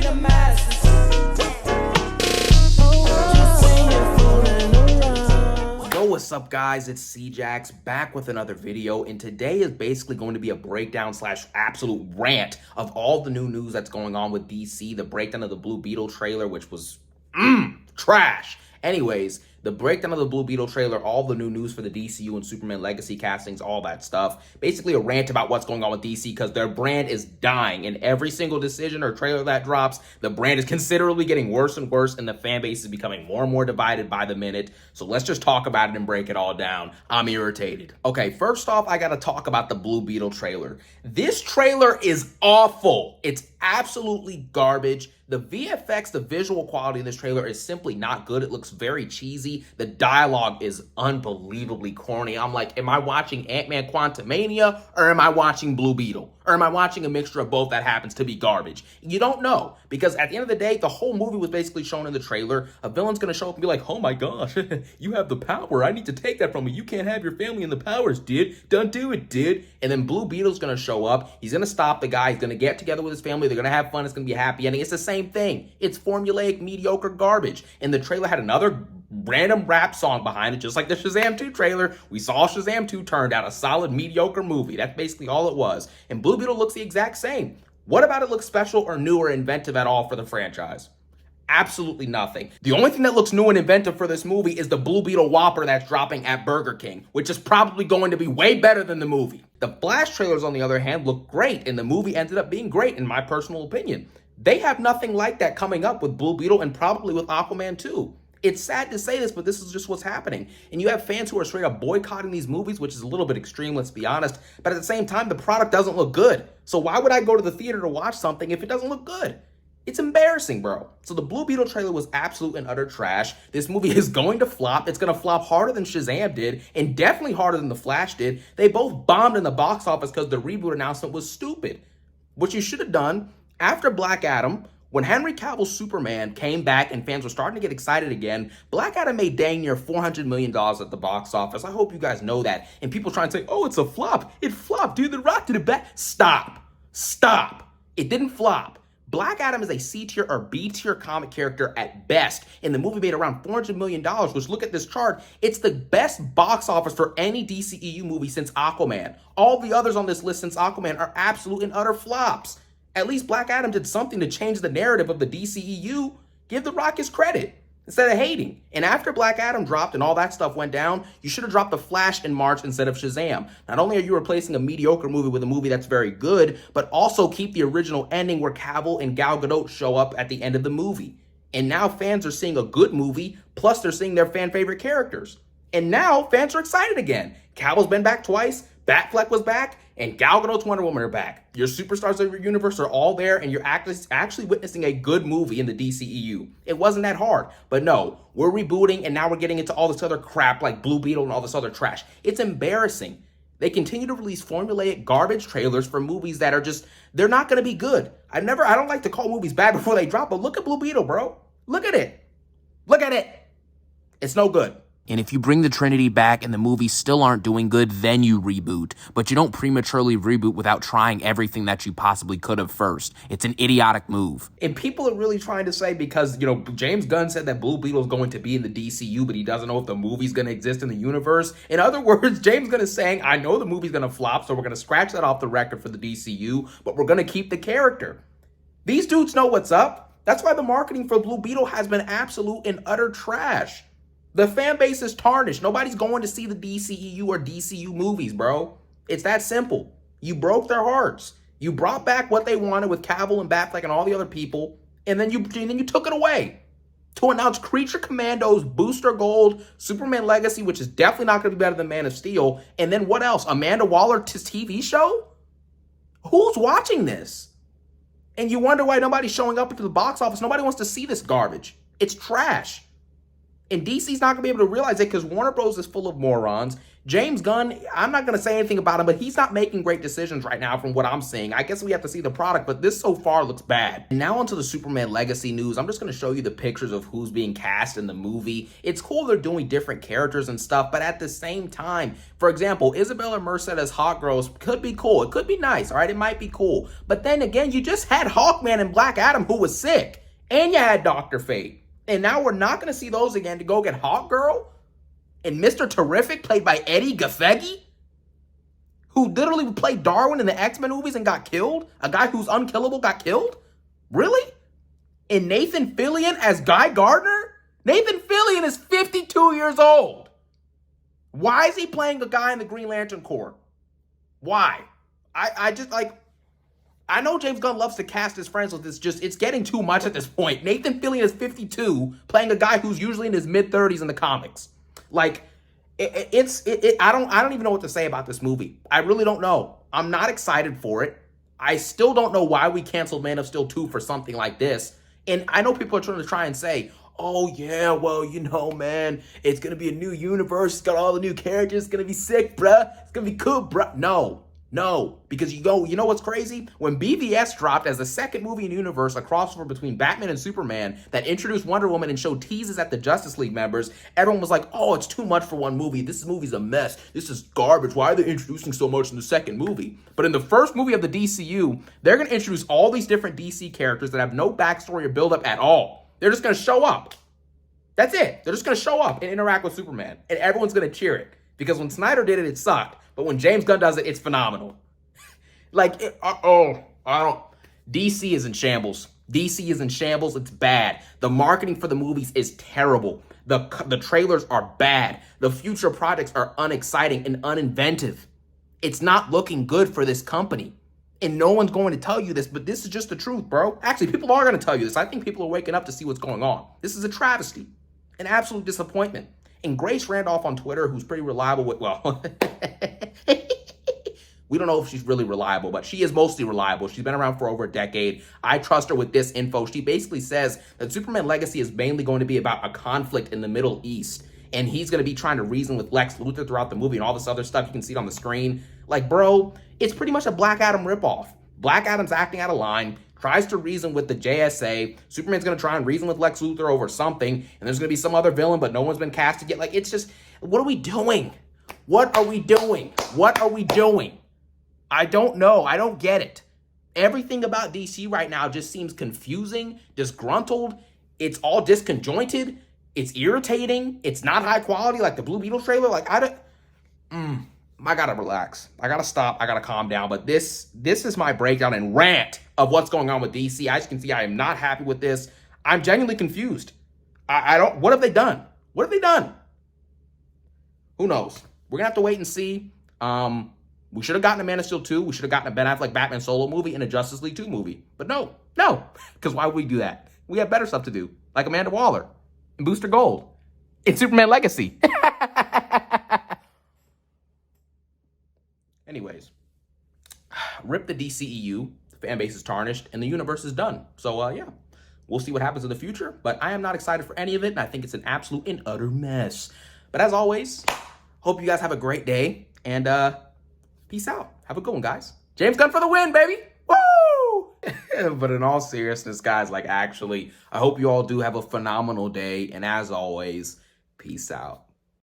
the masses. Yo, what's up guys, it's C-Jax back with another video, and today is basically going to be a breakdown slash absolute rant of all the new news that's going on with DC, the breakdown of the Blue Beetle trailer, which was trash. Anyways, the breakdown of the Blue Beetle trailer, all the new news for the DCU and Superman Legacy castings, all that stuff. Basically a rant about what's going on with DC because their brand is dying. In every single decision or trailer that drops, the brand is considerably getting worse and worse, and the fan base is becoming more and more divided by the minute. So let's just talk about it and break it all down. I'm irritated. Okay, first off, I gotta talk about the Blue Beetle trailer. This trailer is awful. It's absolutely garbage. The VFX, the visual quality in this trailer is simply not good. It looks very cheesy. The dialogue is unbelievably corny. I'm like, am I watching Ant-Man Quantumania or am I watching Blue Beetle? Or am I watching a mixture of both that happens to be garbage? You don't know, because at the end of the day, the whole movie was basically shown in the trailer. A villain's gonna show up and be like, oh my gosh, you have the power. I need to take that from you. You can't have your family and the powers, dude. Don't do it, dude. And then Blue Beetle's gonna show up. He's gonna stop the guy. He's gonna get together with his family. They're gonna have fun. It's gonna be a happy ending. It's the same thing. It's formulaic, mediocre garbage. And the trailer had another random rap song behind it, just like the Shazam 2 trailer. We saw Shazam 2 turned out a solid, mediocre movie. That's basically all it was. And Blue Beetle looks the exact same. What about it looks special or new or inventive at all for the franchise? Absolutely nothing. The only thing that looks new and inventive for this movie is the Blue Beetle Whopper that's dropping at Burger King, which is probably going to be way better than the movie. The Flash trailers, on the other hand, look great, and the movie ended up being great, in my personal opinion. They have nothing like that coming up with Blue Beetle and probably with Aquaman 2. It's sad to say this, but this is just what's happening. And you have fans who are straight up boycotting these movies, which is a little bit extreme, let's be honest. But at the same time, the product doesn't look good. So why would I go to the theater to watch something if it doesn't look good? It's embarrassing, bro. So the Blue Beetle trailer was absolute and utter trash. This movie is going to flop. It's going to flop harder than Shazam did, and definitely harder than The Flash did. They both bombed in the box office because the reboot announcement was stupid. What you should have done after Black Adam, when Henry Cavill's Superman came back and fans were starting to get excited again, Black Adam made dang near $400 million at the box office. I hope you guys know that. And people trying to say, oh, it's a flop. It flopped, dude. The Rock did it back. Stop. Stop. It didn't flop. Black Adam is a C-tier or B-tier comic character at best, and the movie made around $400 million, which, look at this chart, it's the best box office for any DCEU movie since Aquaman. All the others on this list since Aquaman are absolute and utter flops. At least Black Adam did something to change the narrative of the DCEU. Give The Rock his credit instead of hating. And after Black Adam dropped and all that stuff went down, you should have dropped The Flash in March instead of Shazam. Not only are you replacing a mediocre movie with a movie that's very good, but also keep the original ending where Cavill and Gal Gadot show up at the end of the movie. And now fans are seeing a good movie, plus they're seeing their fan favorite characters. And now fans are excited again. Cavill's been back twice, Batfleck was back, and Gal Gadot's Wonder Woman are back. Your superstars of your universe are all there, and you're actually witnessing a good movie in the DCEU. It wasn't that hard. But no, we're rebooting, and now we're getting into all this other crap like Blue Beetle and all this other trash. It's embarrassing. They continue to release formulaic garbage trailers for movies that are just, they're not going to be good. I don't like to call movies bad before they drop, but look at Blue Beetle, bro. Look at it. Look at it. It's no good. And if you bring the Trinity back and the movies still aren't doing good, then you reboot. But you don't prematurely reboot without trying everything that you possibly could have first. It's an idiotic move. And people are really trying to say, because, James Gunn said that Blue Beetle is going to be in the DCU, but he doesn't know if the movie's going to exist in the universe. In other words, James Gunn is saying, I know the movie's going to flop, so we're going to scratch that off the record for the DCU, but we're going to keep the character. These dudes know what's up. That's why the marketing for Blue Beetle has been absolute and utter trash. The fan base is tarnished. Nobody's going to see the DCEU or DCU movies, bro. It's that simple. You broke their hearts. You brought back what they wanted with Cavill and Batfleck and all the other people, and then you took it away to announce Creature Commandos, Booster Gold, Superman Legacy, which is definitely not going to be better than Man of Steel, and then what else? Amanda Waller's TV show? Who's watching this? And you wonder why nobody's showing up into the box office. Nobody wants to see this garbage. It's trash. And DC's not going to be able to realize it because Warner Bros. Is full of morons. James Gunn, I'm not going to say anything about him, but he's not making great decisions right now from what I'm seeing. I guess we have to see the product, but this so far looks bad. And now onto the Superman Legacy news. I'm just going to show you the pictures of who's being cast in the movie. It's cool they're doing different characters and stuff, but at the same time, for example, Isabella Merced as Hawkgirl could be cool. It could be nice, all right? It might be cool. But then again, you just had Hawkman and Black Adam who was sick, and you had Dr. Fate. And now we're not going to see those again to go get Hawkgirl and Mr. Terrific, played by Eddie Gaffegi, who literally played Darwin in the X-Men movies and got killed. A guy who's unkillable got killed? Really? And Nathan Fillion as Guy Gardner? Nathan Fillion is 52 years old. Why is he playing a guy in the Green Lantern Corps? Why? I just like... I know James Gunn loves to cast his friends with this, it's getting too much at this point. Nathan Fillion is 52, playing a guy who's usually in his mid-30s in the comics. Like, I don't even know what to say about this movie. I really don't know. I'm not excited for it. I still don't know why we canceled Man of Steel 2 for something like this. And I know people are trying to try and say, oh yeah, well, you know, man, it's going to be a new universe. It's got all the new characters. It's going to be sick, bruh. It's going to be cool, bruh. No, because you know what's crazy? When BVS dropped as the second movie in the universe, a crossover between Batman and Superman that introduced Wonder Woman and showed teases at the Justice League members, everyone was like, oh, it's too much for one movie. This movie's a mess. This is garbage. Why are they introducing so much in the second movie? But in the first movie of the DCU, they're going to introduce all these different DC characters that have no backstory or build-up at all. They're just going to show up. That's it. They're just going to show up and interact with Superman, and everyone's going to cheer it. Because when Snyder did it, it sucked. But when James Gunn does it, it's phenomenal. DC is in shambles. DC is in shambles. It's bad. The marketing for the movies is terrible. The trailers are bad. The future projects are unexciting and uninventive. It's not looking good for this company. And no one's going to tell you this, but this is just the truth, bro. Actually, people are going to tell you this. I think people are waking up to see what's going on. This is a travesty. An absolute disappointment. And Grace Randolph on Twitter, who's pretty reliable with, well, we don't know if she's really reliable, but she is mostly reliable. She's been around for over a decade. I trust her with this info. She basically says that Superman Legacy is mainly going to be about a conflict in the Middle East. And he's going to be trying to reason with Lex Luthor throughout the movie and all this other stuff. You can see it on the screen. Like, bro, it's pretty much a Black Adam ripoff. Black Adam's acting out of line, tries to reason with the JSA. Superman's going to try and reason with Lex Luthor over something. And there's going to be some other villain, but no one's been casted yet. Like, it's just, what are we doing? What are we doing? What are we doing? I don't know. I don't get it. Everything about DC right now just seems confusing, disgruntled. It's all disconjointed. It's irritating. It's not high quality like the Blue Beetle trailer. Like, I gotta relax. I gotta stop. I gotta calm down. But this is my breakdown and rant of what's going on with DC. As you can see, I am not happy with this. I'm genuinely confused. What have they done? What have they done? Who knows? We're gonna have to wait and see. We should have gotten a Man of Steel 2. We should have gotten a Ben Affleck Batman solo movie and a Justice League 2 movie. But no. Because why would we do that? We have better stuff to do. Like Amanda Waller and Booster Gold and Superman Legacy. Anyways, rip the DCEU. The fan base is tarnished and the universe is done. So, yeah, we'll see what happens in the future. But I am not excited for any of it, and I think it's an absolute and utter mess. But as always, hope you guys have a great day, and peace out. Have a good one, guys. James Gunn for the win, baby. Woo! But in all seriousness, guys, like, actually, I hope you all do have a phenomenal day. And as always, peace out.